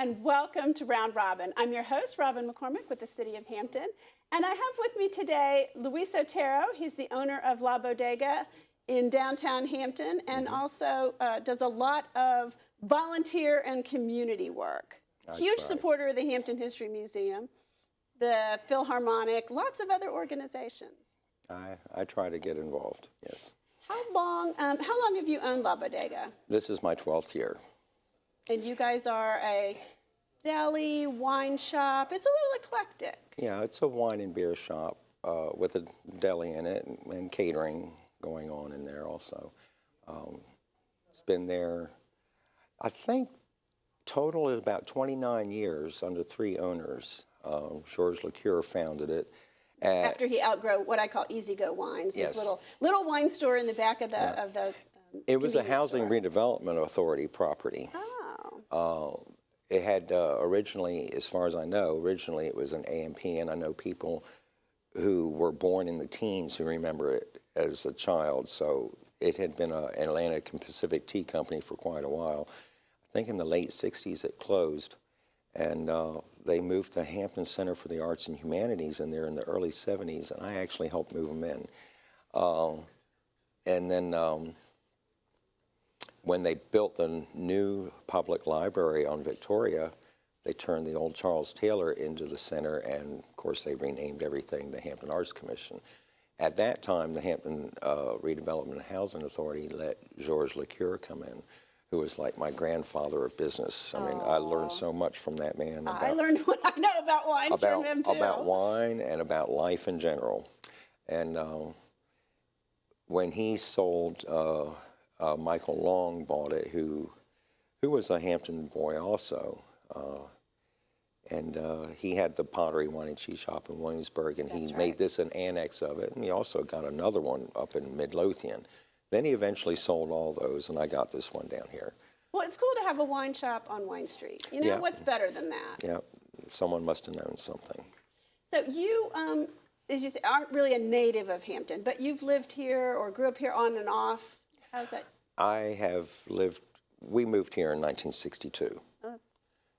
and welcome to Round Robin. I'm your host, Robin McCormick with the City of Hampton, and I have with me today Luis Otero. He's the owner of La Bodega in downtown Hampton and also does a lot of volunteer and community work. Huge supporter of the Hampton History Museum, the Philharmonic, lots of other organizations. I try to get involved, yes. How long have you owned La Bodega? This is my 12th year. And you guys are a deli, wine shop. It's a little eclectic. Yeah, it's a wine and beer shop with a deli in it and catering going on in there also. It's been there, I think, total is about 29 years under 3 owners. Georges Liqueur founded it. After he outgrew what I call Easy Go Wines, yes. This little wine store in the back of those. It was a housing redevelopment authority property. It had originally, as far as I know, originally it was an A&P, and I know people who were born in the teens who remember it as a child. So it had been an Atlantic and Pacific tea company for quite a while. I think in the late 60s it closed, and they moved to Hampton Center for the Arts and Humanities in there in the early 70s, and I actually helped move them in. And then when they built the new public library on Victoria, they turned the old Charles Taylor into the center, and of course they renamed everything the Hampton Arts Commission. At that time, the Hampton Redevelopment and Housing Authority let Georges Liqueur come in, who was like my grandfather of business. I mean, I learned so much from that man. I learned what I know about wines from him too. About wine and about life in general. And when he sold, Michael Long bought it, who was a Hampton boy also. And he had the Pottery Wine and Cheese Shop in Williamsburg, and he made this an annex of it. And he also got another one up in Midlothian. Then he eventually sold all those, and I got this one down here. Well, it's cool to have a wine shop on Wine Street. You know, what's better than that? Yeah, someone must have known something. So you, as you say, aren't really a native of Hampton, but you've lived here or grew up here on and off. How's that? I have lived, we moved here in 1962.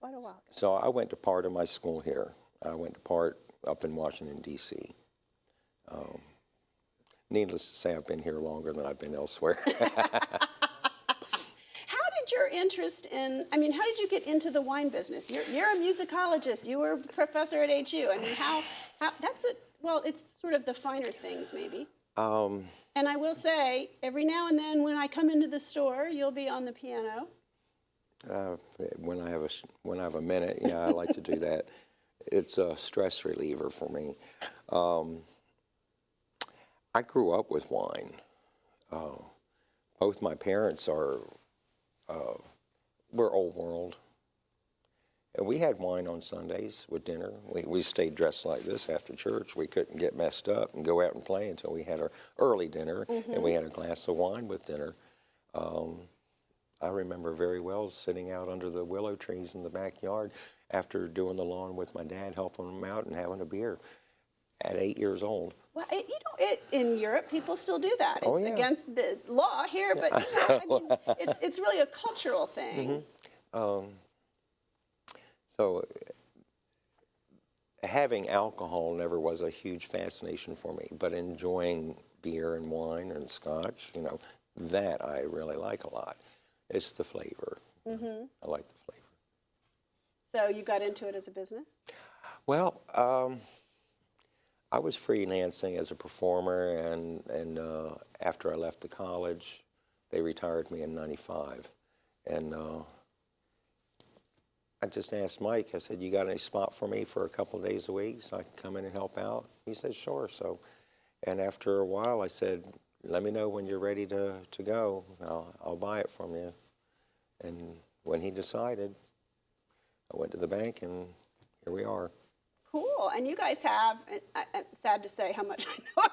Quite a while ago. So I went to part of my school here. I went to part up in Washington, D.C. Needless to say, I've been here longer than I've been elsewhere. How did your interest in, how did you get into the wine business? You're a musicologist. You were a professor at HU. I mean, how that's it. Well, it's sort of the finer things, maybe. And I will say, every now and then when I come into the store, you'll be on the piano. When I have a minute, yeah, I like to do that. It's a stress reliever for me. I grew up with wine. Both my parents were old world. And we had wine on Sundays with dinner. We stayed dressed like this after church. We couldn't get messed up and go out and play until we had our early dinner, and we had a glass of wine with dinner. I remember very well sitting out under the willow trees in the backyard after doing the lawn with my dad, helping him out and having a beer at 8 years old. Well, in Europe, people still do that. It's against the law here, but it's really a cultural thing. So having alcohol never was a huge fascination for me, but enjoying beer and wine and scotch, that I really like a lot. It's the flavor. I like the flavor. So you got into it as a business? Well, I was freelancing as a performer, and after I left the college, they retired me in '95. And I just asked Mike, I said, you got any spot for me for a couple of days a week so I can come in and help out? He said, sure. So, and after a while, I said, let me know when you're ready to go. I'll buy it from you. And when he decided, I went to the bank, and here we are. Cool. And you guys have, sad to say how much I know,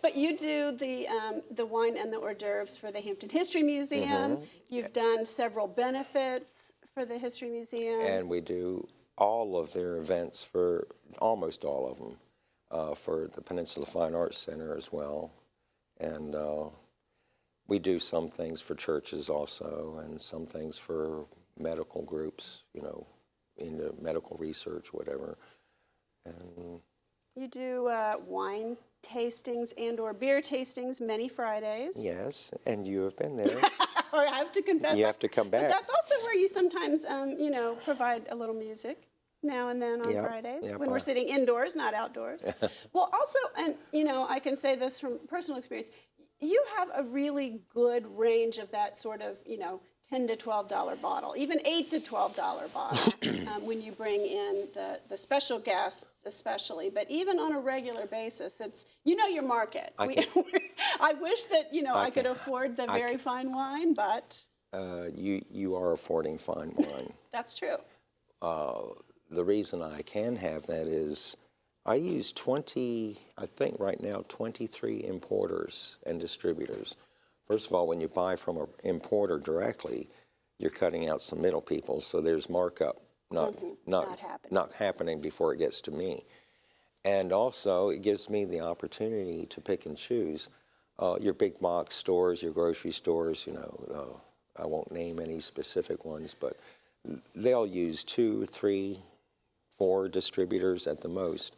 but you do the wine and the hors d'oeuvres for the Hampton History Museum. You've done several benefits for the History Museum. And we do all of their events for, almost all of them, for the Peninsula Fine Arts Center as well. And we do some things for churches also, and some things for medical groups, into medical research, whatever. And You do wine tastings and or beer tastings many Fridays. yes, and you have been there. I have to confess. You have to come But back. that's also where you sometimes, provide a little music now and then on Yep, Fridays yep, when we're sitting indoors, not outdoors. Well, also, and I can say this from personal experience, you have a really good range of that sort of, $10 to $12 bottle, even $8 to $12 bottle when you bring in the special guests, especially. But even on a regular basis, it's your market. I wish that I could afford the very fine wine, but You are affording fine wine. that's true. The reason I can have that is I use 23 importers and distributors. First of all, when you buy from an importer directly, you're cutting out some middle people, so there's markup not happening before it gets to me. And also, it gives me the opportunity to pick and choose. Your big box stores, your grocery stores, I won't name any specific ones, but they'll use 2, 3, 4 distributors at the most.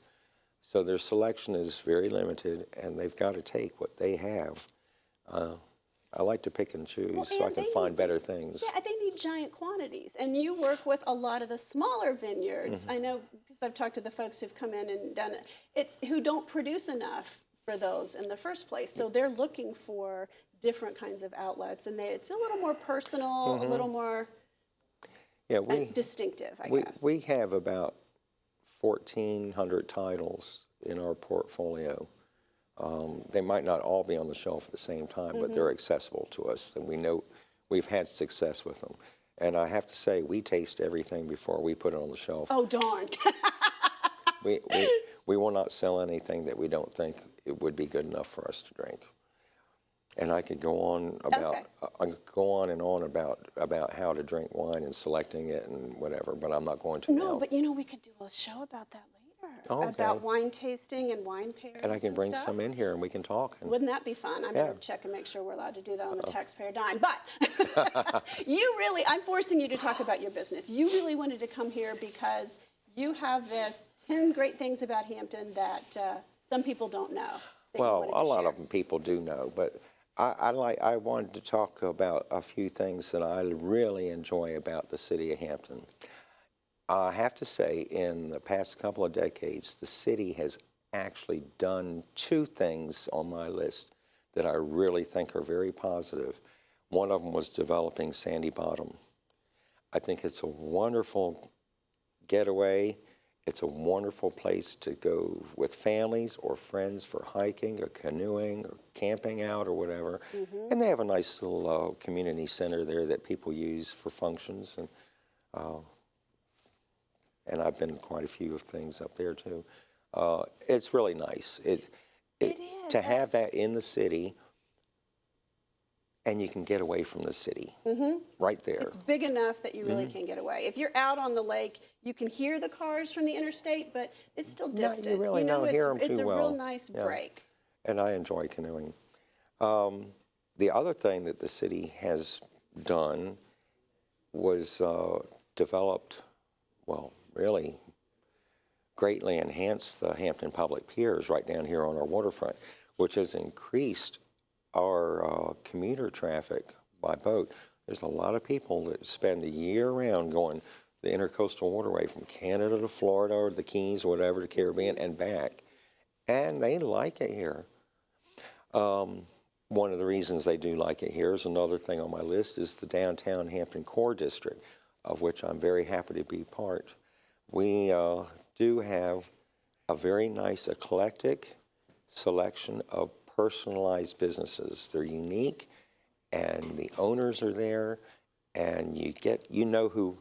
So their selection is very limited, and they've got to take what they have. I like to pick and choose so I can find better things. Yeah, they need giant quantities. And you work with a lot of the smaller vineyards. Mm-hmm. I know because I've talked to the folks who've come in and done it, who don't produce enough for those in the first place. So they're looking for different kinds of outlets, and it's a little more personal, a little more distinctive, I guess. We have about 1,400 titles in our portfolio. They might not all be on the shelf at the same time, but they're accessible to us, and we know we've had success with them. And I have to say, we taste everything before we put it on the shelf. Oh, darn. We will not sell anything that we don't think it would be good enough for us to drink. And I could go on and on about how to drink wine and selecting it and whatever, but I'm not going to now. No, but we could do a show about that later. Okay. About wine tasting and wine pairs. And I can bring stuff. some in here and we can talk. Wouldn't that be fun? I'm going to check and make sure we're allowed to do that on the taxpayer dime. But I'm forcing you to talk about your business. You really wanted to come here because you have this 10 great things about Hampton that some people don't know. Well, a lot of them people do know, but I wanted to talk about a few things that I really enjoy about the city of Hampton. I have to say, in the past couple of decades, the city has actually done 2 things on my list that I really think are very positive. One of them was developing Sandy Bottom. I think it's a wonderful getaway. It's a wonderful place to go with families or friends for hiking or canoeing or camping out or whatever. And they have a nice little community center there that people use for functions. And I've been to quite a few of things up there too. It's really nice. It is. To have that in the city, and you can get away from the city right there. It's big enough that you really can get away. If you're out on the lake, you can hear the cars from the interstate, but it's still distant. No, you really don't hear them too well. It's a real nice break. And I enjoy canoeing. The other thing that the city has done was developed, really greatly enhanced the Hampton Public Piers right down here on our waterfront, which has increased our commuter traffic by boat. There's a lot of people that spend the year round going the intercoastal waterway from Canada to Florida or the Keys or whatever, to Caribbean and back. And they like it here. One of the reasons they do like it here is another thing on my list is the downtown Hampton Core District, of which I'm very happy to be part. We do have a very nice eclectic selection of personalized businesses. They're unique, and the owners are there, and you know who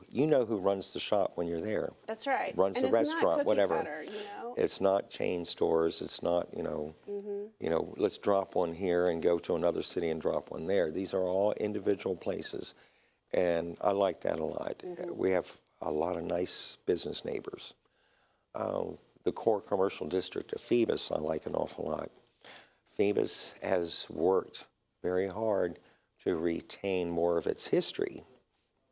runs the shop when you're there. That's right. Runs the restaurant, whatever. Cutter, It's not chain stores. It's not let's drop one here and go to another city and drop one there. These are all individual places, and I like that a lot. We have a lot of nice business neighbors. The core commercial district of Phoebus I like an awful lot. Phoebus has worked very hard to retain more of its history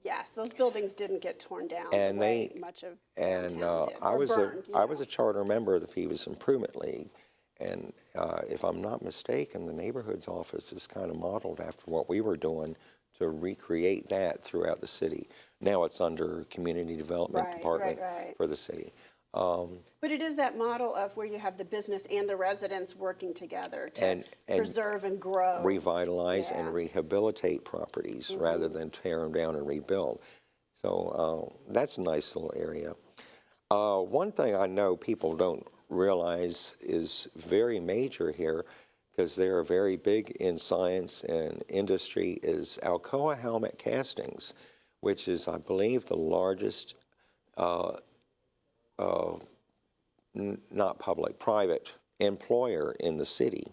Yes, those buildings didn't get torn down And the way much of downtown did, I or was burned, I was a charter member of the Phoebus Improvement League, and if I'm not mistaken, the neighborhoods office is kind of modeled after what we were doing to recreate that throughout the city. Now it's under Community Development Department for the city. But it is that model of where you have the business and the residents working together to And preserve and grow. Revitalize and rehabilitate properties rather than tear them down and rebuild. So that's a nice little area. One thing I know people don't realize is very major here, because they are very big in science and industry, is Alcoa Helmet Castings, which is, I believe, the largest, not public, private employer in the city.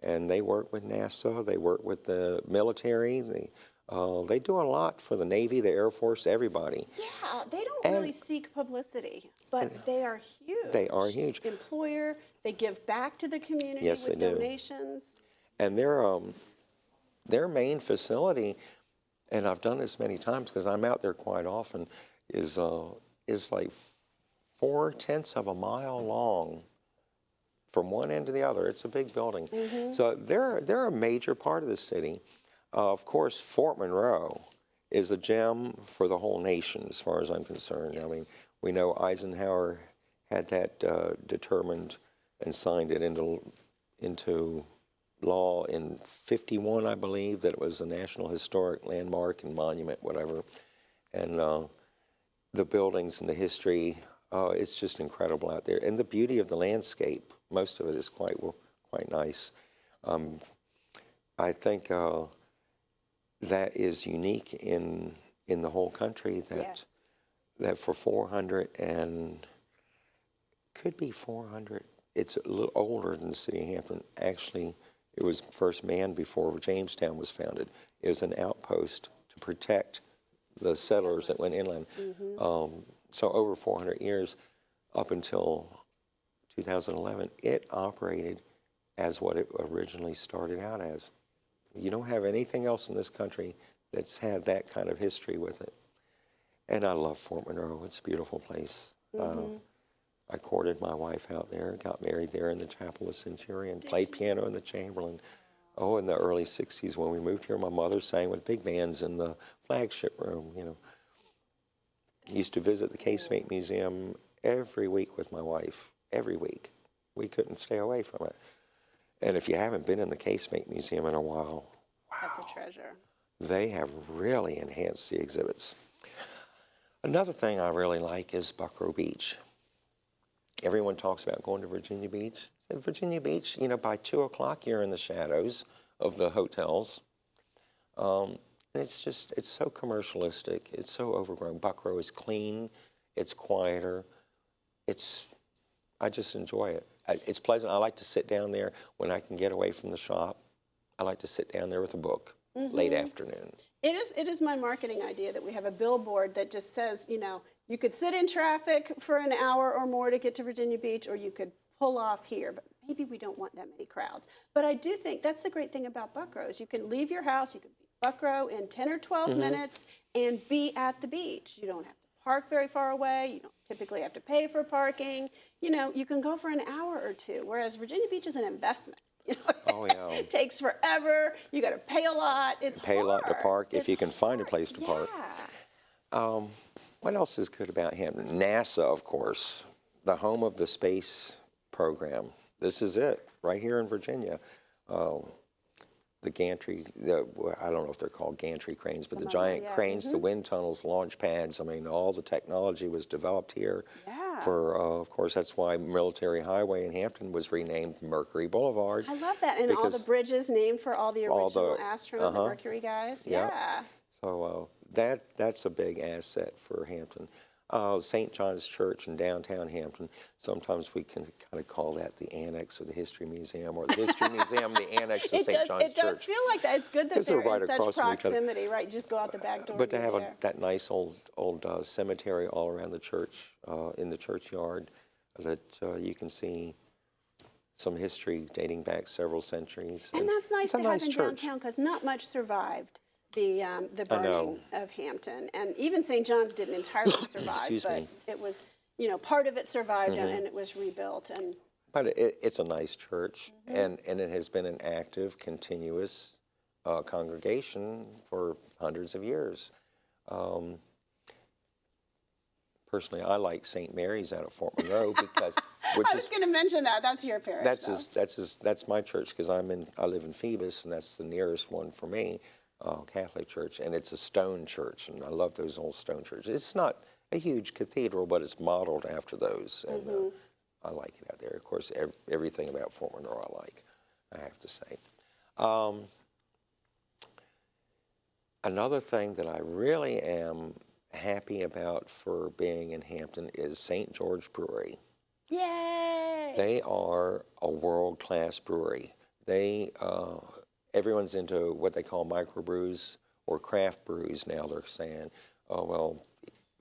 And they work with NASA, they work with the military, they do a lot for the Navy, the Air Force, everybody. Yeah, they don't really seek publicity, but they are huge. They are huge. Employer, they give back to the community with donations. And their main facility, and I've done this many times because I'm out there quite often, is like 4/10 of a mile long from one end to the other. It's a big building. So they're a major part of the city. Of course, Fort Monroe is a gem for the whole nation, as far as I'm concerned. Yes. I mean, we know Eisenhower had that determined and signed it into law in '51, I believe, that it was a National Historic Landmark and Monument, whatever. And the buildings and the history, it's just incredible out there. And the beauty of the landscape, most of it is quite nice. I think that is unique in the whole country, that for 400 and could be 400, it's a little older than the city of Hampton. Actually, it was first manned before Jamestown was founded. It was an outpost to protect the settlers that went inland. So over 400 years, up until 2011, it operated as what it originally started out as. You don't have anything else in this country that's had that kind of history with it. And I love Fort Monroe. It's a beautiful place. I courted my wife out there, got married there in the Chapel of Centurion, played piano in the Chamberlain. Oh, in the early 60s when we moved here, my mother sang with big bands in the flagship room, you know. Used to visit the Casemate Museum every week with my wife, every week. We couldn't stay away from it. And if you haven't been in the Casemate Museum in a while, wow. That's a treasure. They have really enhanced the exhibits. Another thing I really like is Buckrow Beach. Everyone talks about going to Virginia Beach. I said, Virginia Beach, you know, by 2 o'clock you're in the shadows of the hotels. And it's so commercialistic. It's so overgrown. Buckrow is clean. It's quieter. I just enjoy it. It's pleasant. I like to sit down there when I can get away from the shop. I like to sit down there with a book late afternoon. It is my marketing idea that we have a billboard that just says, you know, you could sit in traffic for an hour or more to get to Virginia Beach, or you could pull off here, but maybe we don't want that many crowds. But I do think that's the great thing about Buckrow is you can leave your house, you can be Buckrow in 10 or 12 minutes and be at the beach. You don't have to park very far away. You don't typically have to pay for parking. You know, you can go for an hour or two, whereas Virginia Beach is an investment. You know? Oh, yeah. It takes forever. You got to pay a lot. It's pay hard. a lot to park if you can find a place to park. Yeah. What else is good about Hampton? NASA, of course, the home of the space program. This is it, right here in Virginia. The gantry, I don't know if they're called gantry cranes, but the giant cranes, the wind tunnels, launch pads, I mean, all the technology was developed here. Yeah. Of course, that's why Military Highway in Hampton was renamed Mercury Boulevard. I love that. And all the bridges named for all the original astronaut and Mercury guys. Yep. Yeah. So that's a big asset for Hampton. St. John's Church in downtown Hampton, sometimes we can kind of call that the annex of the History Museum, or the History Museum, the annex of St. John's Church. It does feel like that. It's good that they're right in such across from each other. proximity, right? Just go out the back door. But to have that nice old cemetery all around the church, in the churchyard, that you can see some history dating back several centuries. And that's nice to have in church. downtown because not much survived the burning of Hampton. And even St. John's didn't entirely survive, Excuse but me. it was, part of it survived and it was rebuilt. And But it's a nice church, and it has been an active, continuous congregation for hundreds of years. Personally, I like St. Mary's out of Fort Monroe because, I was going to mention that. That's your parish. that's my church because I live in Phoebus, and that's the nearest one for me, Catholic church, and it's a stone church, and I love those old stone churches. It's not a huge cathedral, but it's modeled after those, and I like it out there. Of course, everything about Fort Monroe I like, I have to say. Another thing that I really am happy about for being in Hampton is St. George Brewery. Yay! They are a world-class brewery. Everyone's into what they call microbrews or craft brews now. They're saying, oh, well,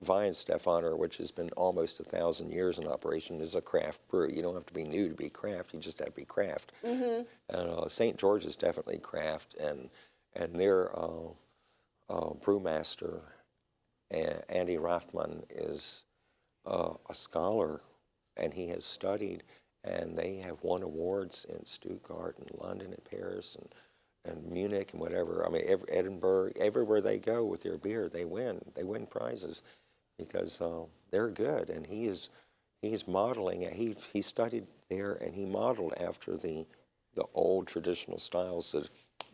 Weihenstephaner, which has been almost 1,000 years in operation, is a craft brew. You don't have to be new to be craft. You just have to be craft. And St. George is definitely craft, and their brewmaster, Andy Rothman, is a scholar, and he has studied, and they have won awards in Stuttgart and London and Paris and Munich and whatever. I mean, Edinburgh, everywhere they go with their beer, they win. They win prizes because they're good, and he's modeling. He studied there, and he modeled after the old traditional styles that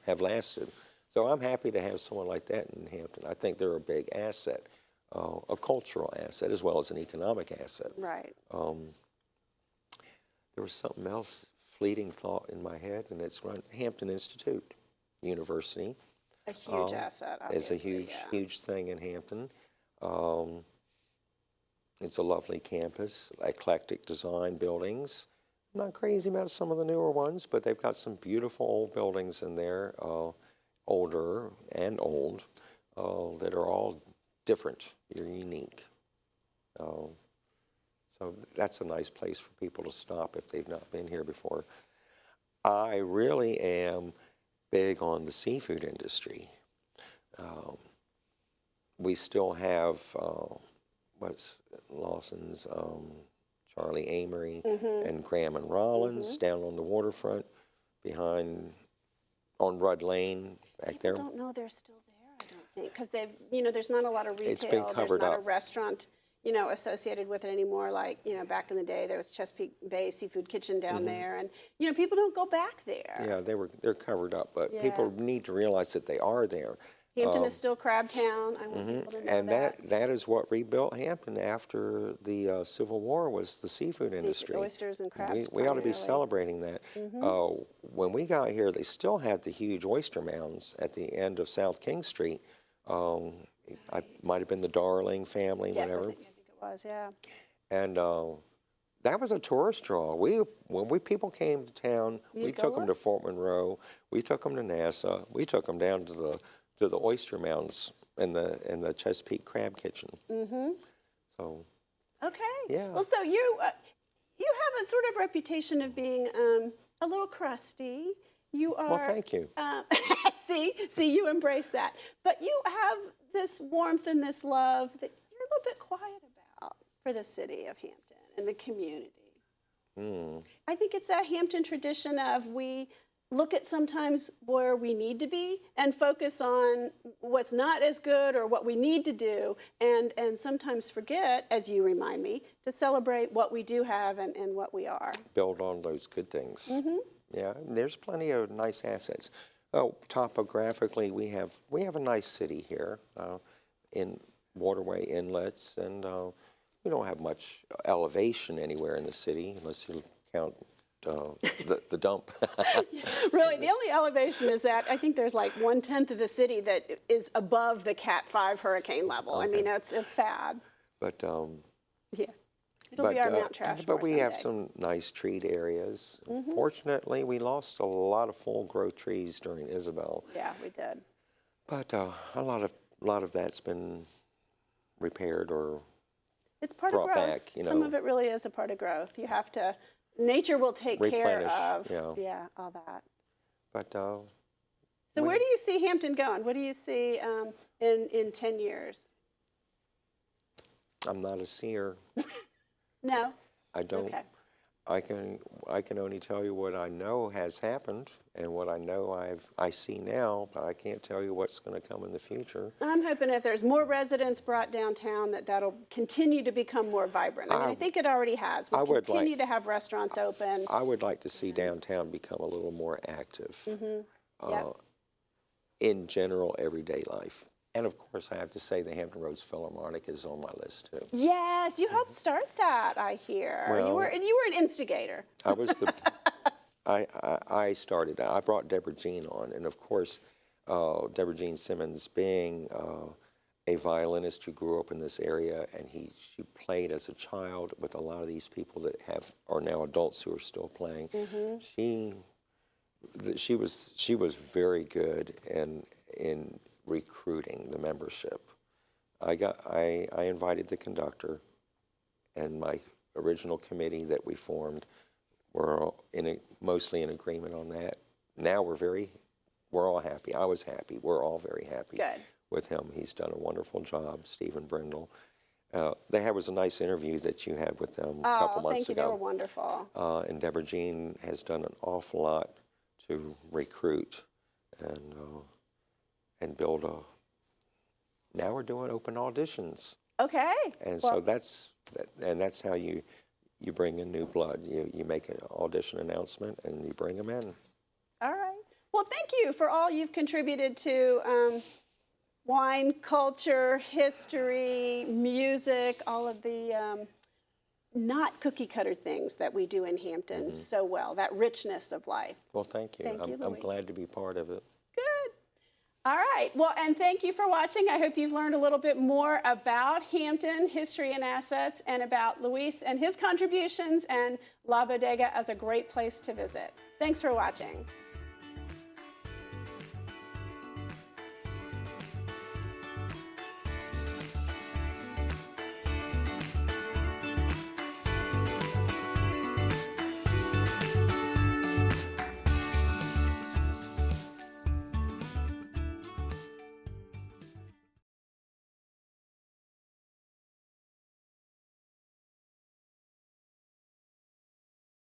have lasted. So I'm happy to have someone like that in Hampton. I think they're a big asset, a cultural asset as well as an economic asset. Right. There was something else, fleeting thought in my head, and it's run Hampton Institute University. A huge asset, obviously. It's a huge thing in Hampton. It's a lovely campus, eclectic design buildings. I'm not crazy about some of the newer ones, but they've got some beautiful old buildings in there, older and old, that are all different. You're unique. So that's a nice place for people to stop if they've not been here before. I really am big on the seafood industry. We still have Lawson's, Charlie Amory, and Graham and Rollins down on the waterfront on Rudd Lane back there. People don't know they're still there, I don't think, because there's not a lot of retail. It's been covered there's not up. a restaurant, associated with it anymore. Like, back in the day, there was Chesapeake Bay Seafood Kitchen down there, and people don't go back there. Yeah, they're covered up, but people need to realize that they are there. Hampton is still Crab Town. I want people to know And that is what rebuilt Hampton after the Civil War, was the seafood industry. Oysters and crabs. We ought to be primarily. celebrating that. When we got here, they still had the huge oyster mounds at the end of South King Street. I might have been the Darling family, whatever. I think it was, yeah. And that was a tourist draw. When people came to town, we took them to Fort Monroe. We took them to Nassau. We took them down to the oyster mounds and the Chesapeake Crab Kitchen. So. Okay. Yeah. Well, so you have a sort of reputation of being a little crusty. You are. Well, thank you. See, you embrace that. But you have this warmth and this love that you're a little bit quiet about for the city of Hampton and the community. I think it's that Hampton tradition of we look at sometimes where we need to be and focus on what's not as good or what we need to do, and sometimes forget, as you remind me, to celebrate what we do have and what we are. Build on those good things. Yeah, there's plenty of nice assets. Oh, topographically, we have a nice city here in waterway inlets, and we don't have much elevation anywhere in the city unless you count the dump. Really, the only elevation is that I think there's like 1/10 of the city that is above the Cat 5 hurricane level. I mean, it's sad. But yeah, it'll be our Mount Trashmore But we have someday. some nice treed areas. Fortunately, we lost a lot of full-growth trees during Isabel. Yeah, we did. But a lot of that's been repaired or it's part brought of growth. back. Some of it really is a part of growth. You have to. Nature will take care Replenish, of all that. But So where do you see Hampton going? What do you see in 10 years? I'm not a seer. No? I don't. Okay. I can only tell you what I know has happened and what I know I see now, but I can't tell you what's going to come in the future. I'm hoping if there's more residents brought downtown that'll continue to become more vibrant. I mean, I think it already has. We'll continue to have restaurants open. I would like to see downtown become a little more active Yep. in general everyday life. And of course, I have to say the Hampton Roads Philharmonic is on my list too. Yes, you helped start that, I hear. Well, you were an instigator. I was the I started. I brought Deborah Jean on, and of course, Deborah Jean Simmons being a violinist who grew up in this area, and she played as a child with a lot of these people that are now adults who are still playing. She was very good in recruiting the membership. I invited the conductor, and my original committee that we formed were mostly in agreement on that. Now we're all happy. I was happy. We're all very happy with him. He's done a wonderful job, Stephen Brindle. There was a nice interview that you had with them a couple months ago. Thank you. They were wonderful. And Deborah Jean has done an awful lot to recruit and build now we're doing open auditions. Okay. And so that's how you bring in new blood. You make an audition announcement and you bring them in. All right. Well, thank you for all you've contributed to wine culture, history, music, all of the not cookie cutter things that we do in Hampton so well, that richness of life. Well, thank you. I'm glad to be part of it. Good. All right. Well, and thank you for watching. I hope you've learned a little bit more about Hampton, history and assets, and about Luis and his contributions and La Bodega as a great place to visit. Thanks for watching.